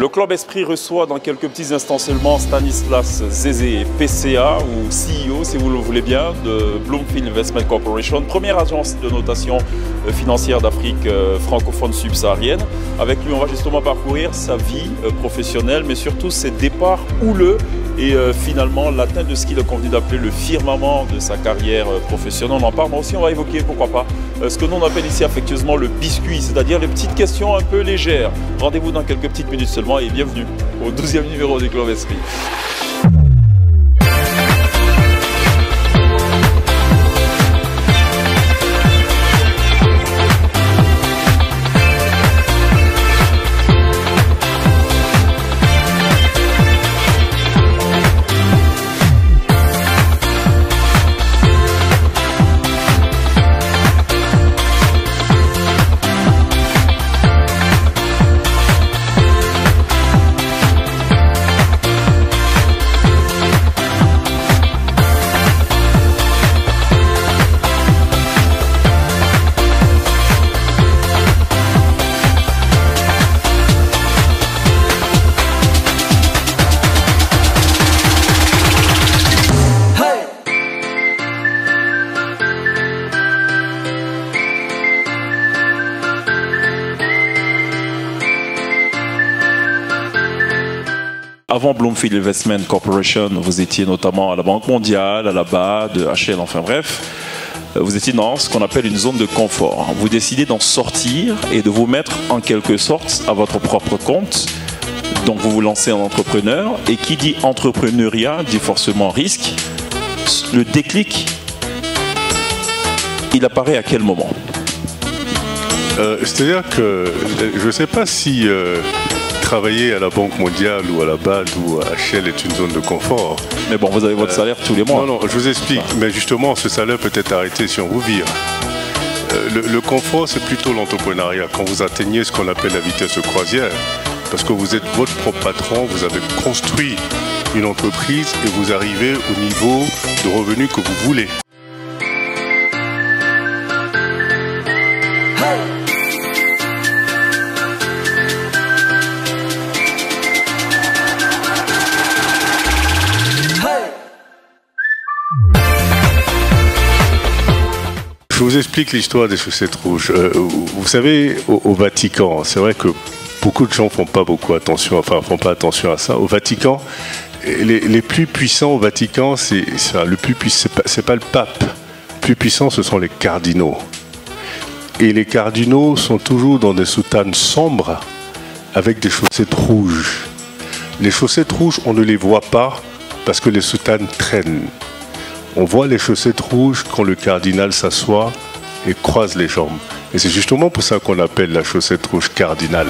Le Club Esprit reçoit dans quelques petits instants seulement Stanislas Zézé, PCA ou CEO si vous le voulez bien, de Bloomfield Investment Corporation, première agence de notation financière d'Afrique francophone subsaharienne. Avec lui, on va justement parcourir sa vie professionnelle, mais surtout ses départs houleux et finalement l'atteinte de ce qu'il a convenu d'appeler le firmament de sa carrière professionnelle. On en parle, mais aussi on va évoquer, pourquoi pas, ce que nous on appelle ici affectueusement le biscuit, c'est-à-dire les petites questions un peu légères. Rendez-vous dans quelques petites minutes seulement et bienvenue au 12e numéro du Club Esprit. Avant Bloomfield Investment Corporation, vous étiez notamment à la Banque mondiale, à la BAD, HL, enfin bref. Vous étiez dans ce qu'on appelle une zone de confort. Vous décidez d'en sortir et de vous mettre en quelque sorte à votre propre compte. Donc vous vous lancez en entrepreneur. Et qui dit entrepreneuriat dit forcément risque. Le déclic, il apparaît à quel moment? C'est-à-dire que je ne sais pas si travailler à la Banque mondiale ou à la BAD ou à HL est une zone de confort. Mais bon, vous avez votre salaire tous les mois. Non, je vous explique. Mais justement, ce salaire peut être arrêté si on vous vire. Le confort, c'est plutôt l'entrepreneuriat. Quand vous atteignez ce qu'on appelle la vitesse de croisière, parce que vous êtes votre propre patron, vous avez construit une entreprise et vous arrivez au niveau de revenus que vous voulez. Je vous explique l'histoire des chaussettes rouges. Vous savez, au Vatican, c'est vrai que beaucoup de gens font pas attention à ça. Au Vatican, les plus puissants au Vatican, c'est pas le pape. Le plus puissant, ce sont les cardinaux. Et les cardinaux sont toujours dans des soutanes sombres avec des chaussettes rouges. Les chaussettes rouges, on ne les voit pas parce que les soutanes traînent. On voit les chaussettes rouges quand le cardinal s'assoit et croise les jambes. Et c'est justement pour ça qu'on appelle la chaussette rouge cardinale.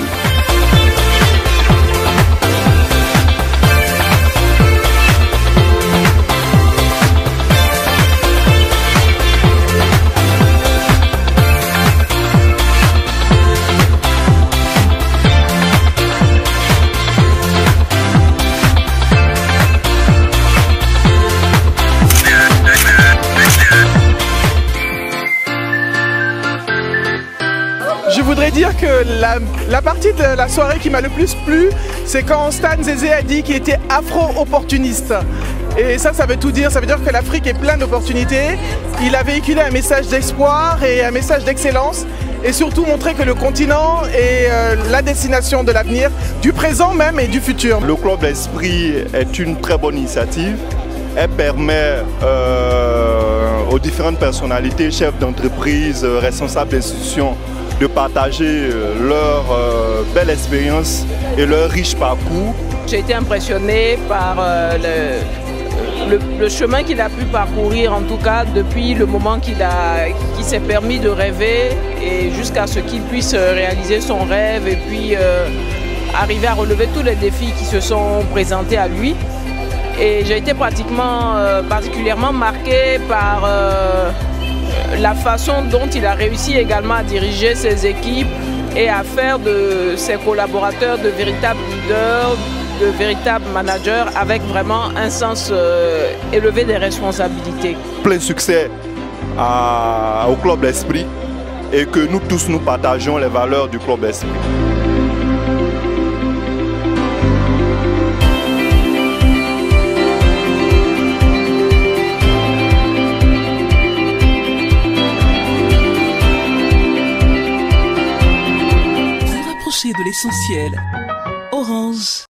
Je voudrais dire que la partie de la soirée qui m'a le plus plu, c'est quand Stan Zézé a dit qu'il était afro-opportuniste. Et ça veut tout dire. Ça veut dire que l'Afrique est pleine d'opportunités. Il a véhiculé un message d'espoir et un message d'excellence. Et surtout montrer que le continent est la destination de l'avenir, du présent même et du futur. Le Club Esprit est une très bonne initiative. Elle permet aux différentes personnalités, chefs d'entreprise, responsables d'institutions, de partager leur belle expérience et leur riche parcours. J'ai été impressionné par le chemin qu'il a pu parcourir, en tout cas depuis le moment qu'il s'est permis de rêver et jusqu'à ce qu'il puisse réaliser son rêve et puis arriver à relever tous les défis qui se sont présentés à lui. Et j'ai été particulièrement marqué par la façon dont il a réussi également à diriger ses équipes et à faire de ses collaborateurs de véritables leaders, de véritables managers avec vraiment un sens élevé des responsabilités. Plein succès au Club Esprit et que nous tous nous partageons les valeurs du Club Esprit. rapprocher de l'essentiel. Orange.